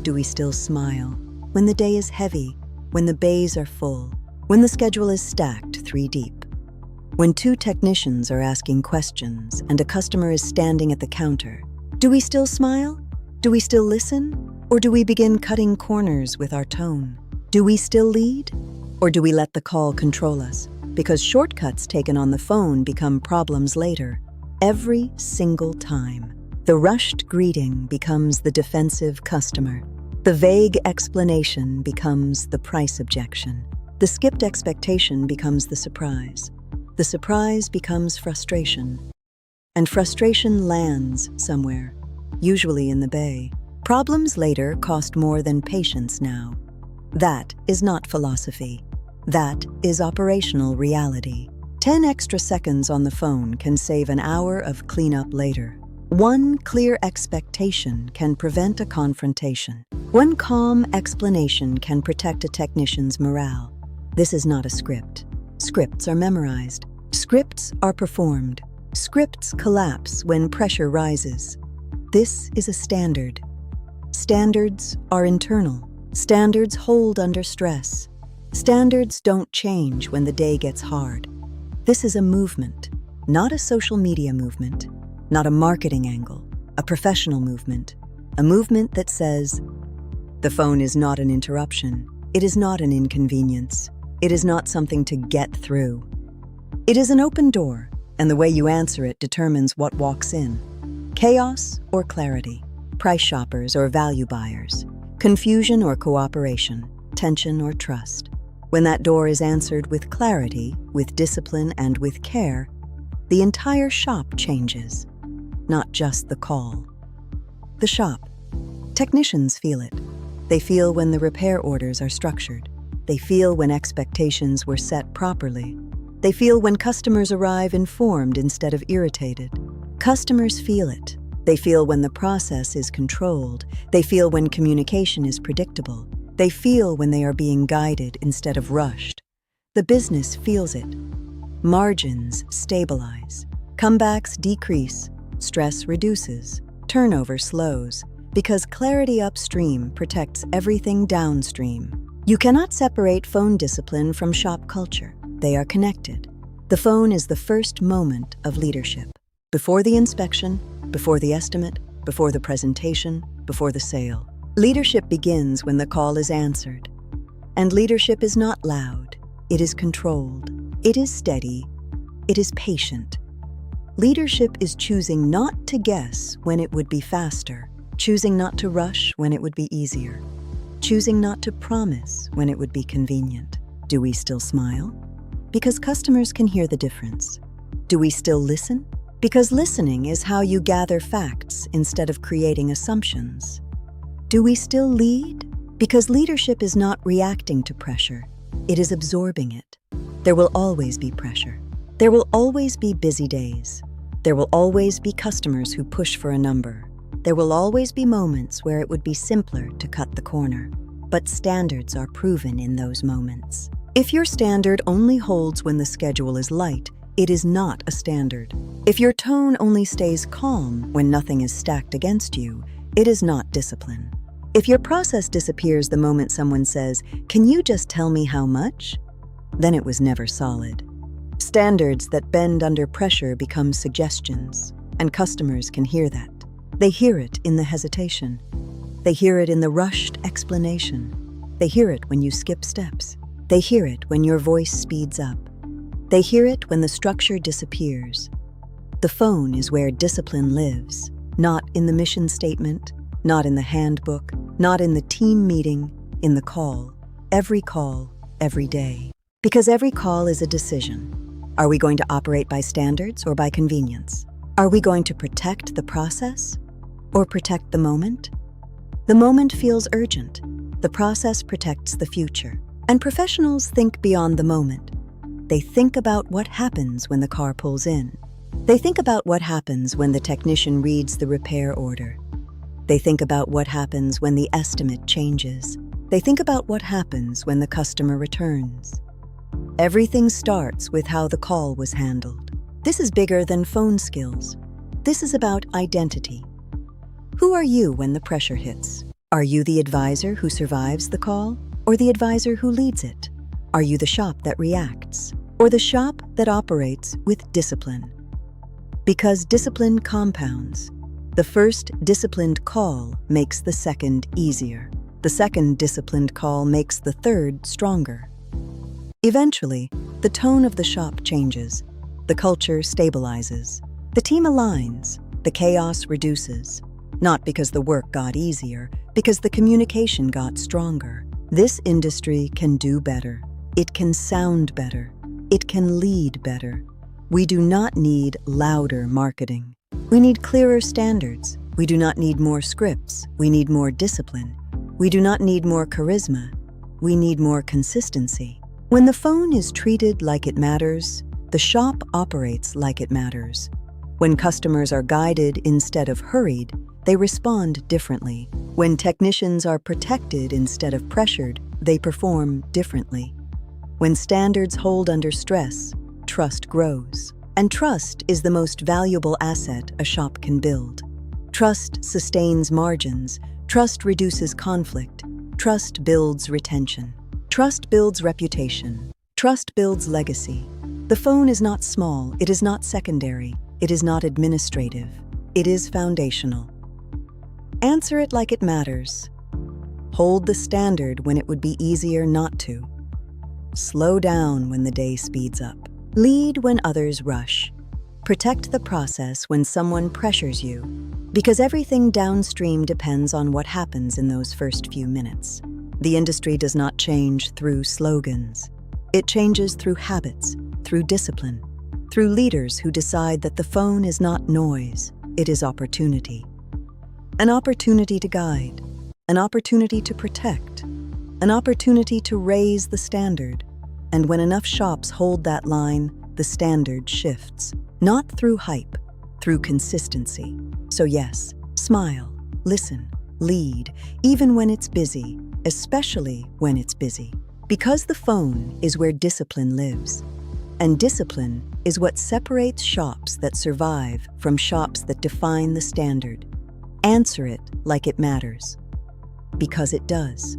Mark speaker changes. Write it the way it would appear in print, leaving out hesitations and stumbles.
Speaker 1: Do we still smile? When the day is heavy, when the bays are full, when the schedule is stacked 3 deep. When 2 technicians are asking questions and a customer is standing at the counter, do we still smile? Do we still listen? Or do we begin cutting corners with our tone? Do we still lead? Or do we let the call control us? Because shortcuts taken on the phone become problems later. Every single time. The rushed greeting becomes the defensive customer. The vague explanation becomes the price objection. The skipped expectation becomes the surprise. The surprise becomes frustration. And frustration lands somewhere, usually in the bay. Problems later cost more than patience now. That is not philosophy. That is operational reality. 10 extra seconds on the phone can save an hour of cleanup later. One clear expectation can prevent a confrontation. One calm explanation can protect a technician's morale. This is not a script. Scripts are memorized. Scripts are performed. Scripts collapse when pressure rises. This is a standard. Standards are internal. Standards hold under stress. Standards don't change when the day gets hard. This is a movement, not a social media movement, not a marketing angle, a professional movement, a movement that says, the phone is not an interruption. It is not an inconvenience. It is not something to get through. It is an open door, and the way you answer it determines what walks in. Chaos or clarity, price shoppers or value buyers, confusion or cooperation, tension or trust. When that door is answered with clarity, with discipline, and with care, the entire shop changes, not just the call. The shop. Technicians feel it. They feel when the repair orders are structured. They feel when expectations were set properly. They feel when customers arrive informed instead of irritated. Customers feel it. They feel when the process is controlled. They feel when communication is predictable. They feel when they are being guided instead of rushed. The business feels it. Margins stabilize. Comebacks decrease. Stress reduces. Turnover slows. Because clarity upstream protects everything downstream. You cannot separate phone discipline from shop culture. They are connected. The phone is the first moment of leadership. Before the inspection, before the estimate, before the presentation, before the sale. Leadership begins when the call is answered. And leadership is not loud. It is controlled. It is steady. It is patient. Leadership is choosing not to guess when it would be faster, choosing not to rush when it would be easier, choosing not to promise when it would be convenient. Do we still smile? Because customers can hear the difference. Do we still listen? Because listening is how you gather facts instead of creating assumptions. Do we still lead? Because leadership is not reacting to pressure, it is absorbing it. There will always be pressure. There will always be busy days. There will always be customers who push for a number. There will always be moments where it would be simpler to cut the corner. But standards are proven in those moments. If your standard only holds when the schedule is light, it is not a standard. If your tone only stays calm when nothing is stacked against you, it is not discipline. If your process disappears the moment someone says, "Can you just tell me how much?" then it was never solid. Standards that bend under pressure become suggestions, and customers can hear that. They hear it in the hesitation. They hear it in the rushed explanation. They hear it when you skip steps. They hear it when your voice speeds up. They hear it when the structure disappears. The phone is where discipline lives, not in the mission statement, not in the handbook, not in the team meeting, in the call. Every call, every day. Because every call is a decision. Are we going to operate by standards or by convenience? Are we going to protect the process or protect the moment? The moment feels urgent. The process protects the future. And professionals think beyond the moment. They think about what happens when the car pulls in. They think about what happens when the technician reads the repair order. They think about what happens when the estimate changes. They think about what happens when the customer returns. Everything starts with how the call was handled. This is bigger than phone skills. This is about identity. Who are you when the pressure hits? Are you the advisor who survives the call, or the advisor who leads it? Are you the shop that reacts, or the shop that operates with discipline? Because discipline compounds. The first disciplined call makes the second easier. The second disciplined call makes the third stronger. Eventually, the tone of the shop changes. The culture stabilizes. The team aligns. The chaos reduces. Not because the work got easier, because the communication got stronger. This industry can do better. It can sound better. It can lead better. We do not need louder marketing. We need clearer standards. We do not need more scripts. We need more discipline. We do not need more charisma. We need more consistency. When the phone is treated like it matters, the shop operates like it matters. When customers are guided instead of hurried, they respond differently. When technicians are protected instead of pressured, they perform differently. When standards hold under stress, trust grows. And trust is the most valuable asset a shop can build. Trust sustains margins. Trust reduces conflict. Trust builds retention. Trust builds reputation. Trust builds legacy. The phone is not small. It is not secondary. It is not administrative. It is foundational. Answer it like it matters. Hold the standard when it would be easier not to. Slow down when the day speeds up. Lead when others rush. Protect the process when someone pressures you, because everything downstream depends on what happens in those first few minutes. The industry does not change through slogans. It changes through habits, through discipline, through leaders who decide that the phone is not noise, it is opportunity. An opportunity to guide, an opportunity to protect, an opportunity to raise the standard. And when enough shops hold that line, the standard shifts. Not through hype, through consistency. So yes, smile, listen, lead, even when it's busy, especially when it's busy. Because the phone is where discipline lives. And discipline is what separates shops that survive from shops that define the standard. Answer it like it matters. Because it does.